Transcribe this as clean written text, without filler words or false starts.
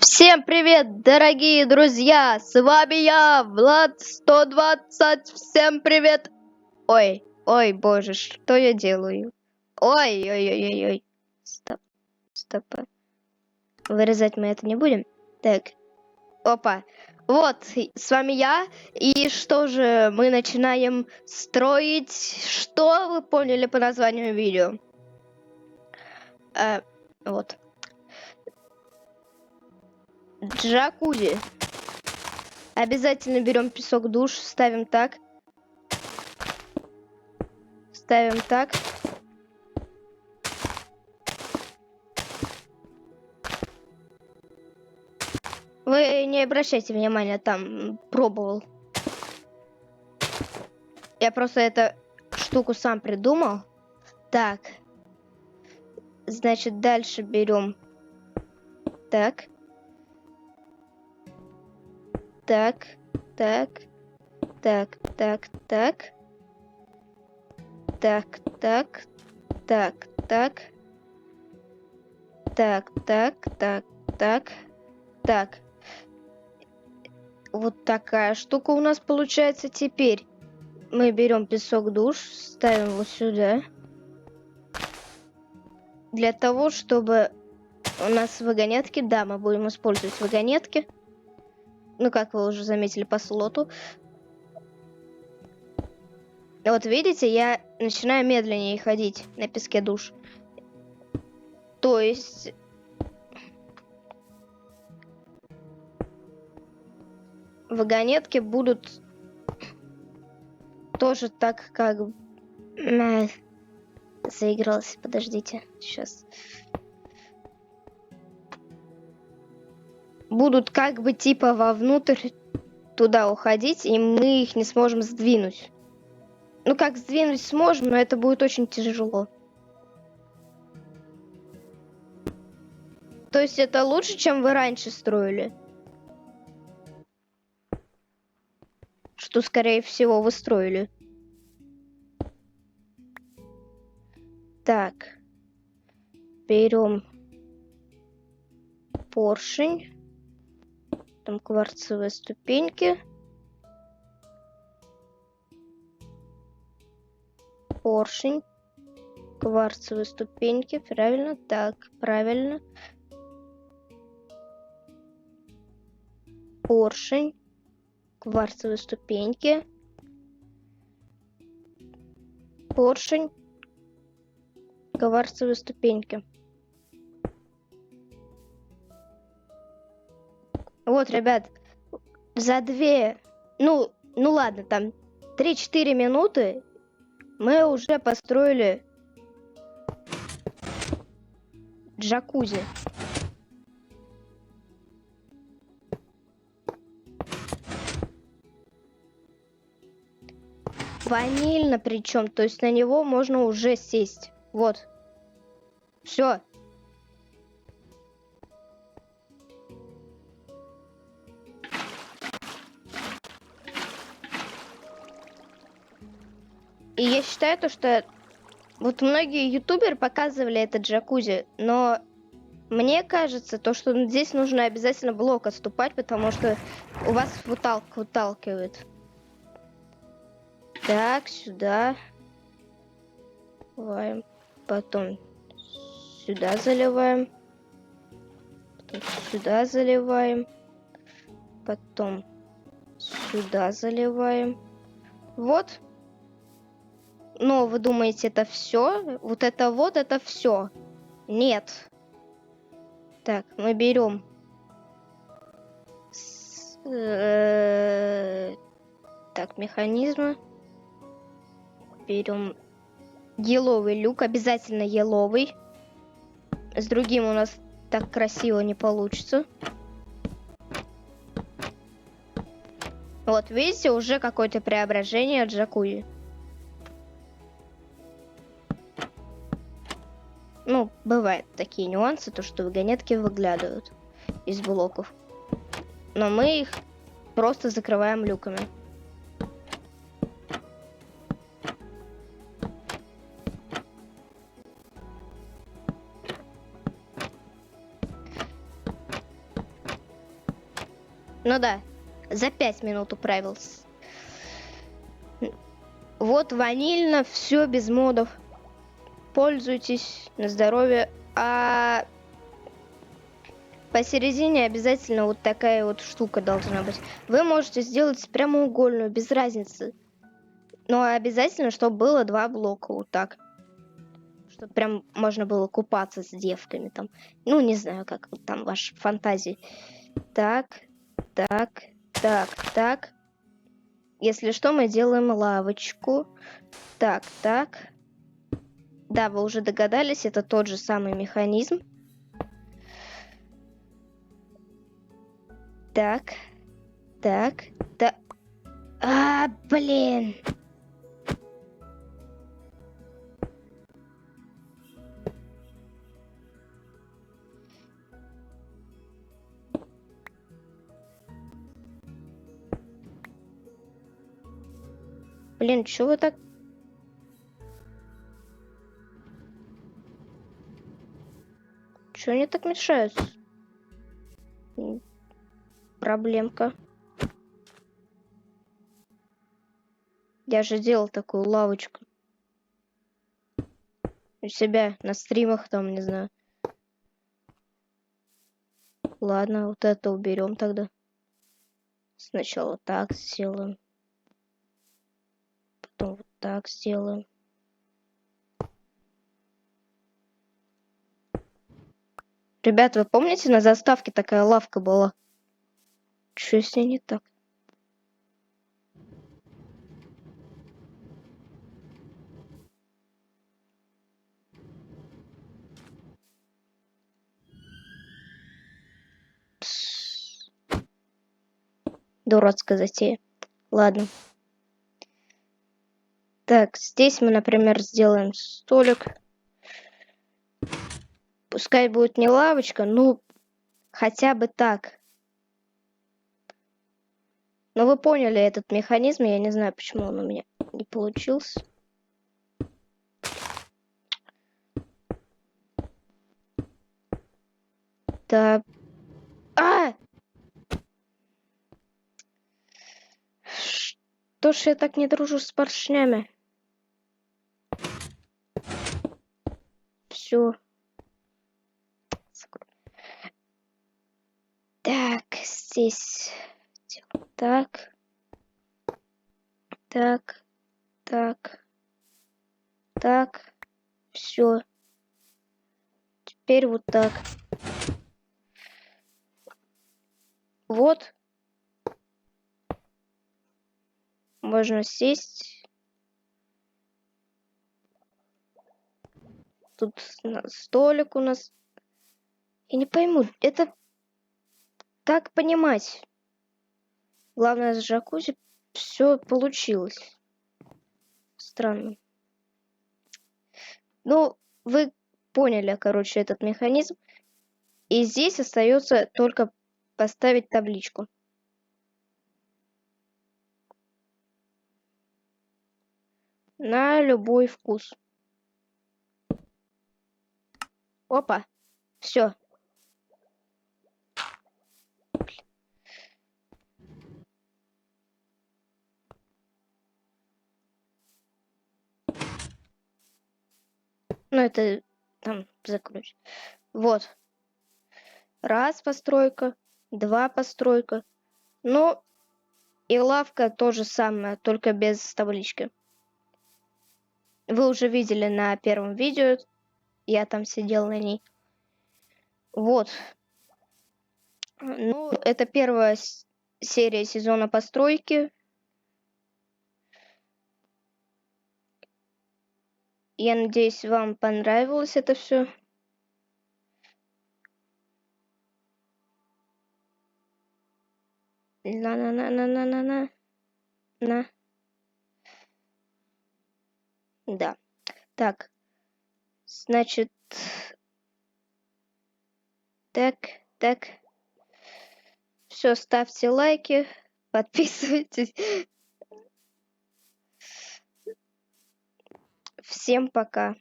Всем привет, дорогие друзья! С вами я, Влад 120. Всем привет! Ой, боже, что я делаю? Ой. Стоп. Вырезать мы это не будем. Так, опа. Вот, с вами я. И что же, мы начинаем строить... Что вы поняли по названию видео? Вот. Джакузи. Обязательно берем песок душ, ставим так. Ставим так. Вы не обращайте внимания, там пробовал. Я просто эту штуку сам придумал. Так. Значит, дальше берем. Так. Так. Вот такая штука у нас получается. Теперь мы берем песок душ, ставим вот сюда. Для того, чтобы у нас вагонетки, да, мы будем использовать вагонетки. Ну, как вы уже заметили по слоту. Вот видите, я начинаю медленнее ходить на песке душ. То есть... Вагонетки будут тоже так, как... Заигралась, подождите, сейчас. Будут как бы типа вовнутрь туда уходить, и мы их не сможем сдвинуть. Ну как сдвинуть сможем, но это будет очень тяжело. То есть это лучше, чем вы раньше строили? Что, скорее всего, вы строили. Так. Берем поршень. Там кварцевые ступеньки. Поршень. Кварцевые ступеньки. Правильно? Так, правильно. Поршень. Кварцевые ступеньки. Поршень. Кварцевые ступеньки. Вот, ребят, за 2, ну ладно, там 3-4 минуты мы уже построили джакузи. Ванильно причем, то есть на него можно уже сесть. Вот. Все. И я считаю то, что вот многие ютуберы показывали этот джакузи, но мне кажется, то, что здесь нужно обязательно блок отступать, потому что у вас выталкивает. Так, сюда. Заливаем. Потом сюда заливаем. Потом сюда заливаем. Потом сюда заливаем. Вот. Но вы думаете, это все? Вот это все? Нет. Так, мы берем так, механизмы. Берем еловый люк, обязательно еловый. С другим у нас так красиво не получится. Вот, видите, уже какое-то преображение от джакузи. Ну, бывают такие нюансы, то что вагонетки выглядывают из блоков. Но мы их просто закрываем люками. Ну да, за 5 минут управился. Вот ванильно, все без модов. Пользуйтесь на здоровье. А посередине обязательно вот такая вот штука должна быть. Вы можете сделать прямоугольную, без разницы. Но обязательно, чтобы было 2 блока вот так. Чтобы прям можно было купаться с девками там. Ну, не знаю, как там ваши фантазии. Так, так, так, так. Если что, мы делаем лавочку. Так, так. Да, вы уже догадались, это тот же самый механизм. Так, так, так. А, блин. Блин, чё вы так... Чё они так мешаются? Проблемка. Я же делал такую лавочку. У себя на стримах там, не знаю. Ладно, вот это уберем тогда. Сначала так сделаем. Потом вот так сделаем. Ребят, вы помните, на заставке такая лавка была? Чё с ней не так? Дурацкая затея. Ладно. Так, здесь мы, например, сделаем столик. Пускай будет не лавочка, ну, хотя бы так. Но вы поняли этот механизм, я не знаю, почему он у меня не получился. Да. А! Что ж я так не дружу с поршнями? Все. Так, здесь так, так, так, так, все. Теперь вот так. Вот. Можно сесть. Тут столик у нас. Я не пойму, это как понимать? Главное, с джакузи все получилось. Странно. Ну, вы поняли, короче, этот механизм. И здесь остается только поставить табличку. На любой вкус. Опа. Все. Ну, это там закручу. Вот. Раз постройка, два постройка. Ну, и лавка то же самое, только без таблички. Вы уже видели на первом видео. Я там сидел на ней. Вот. Ну, это первая серия сезона постройки. Я надеюсь, вам понравилось это все. На-на-на-на-на-на-на. На. Да. Так. Значит, так. Все, ставьте лайки, подписывайтесь. Всем пока.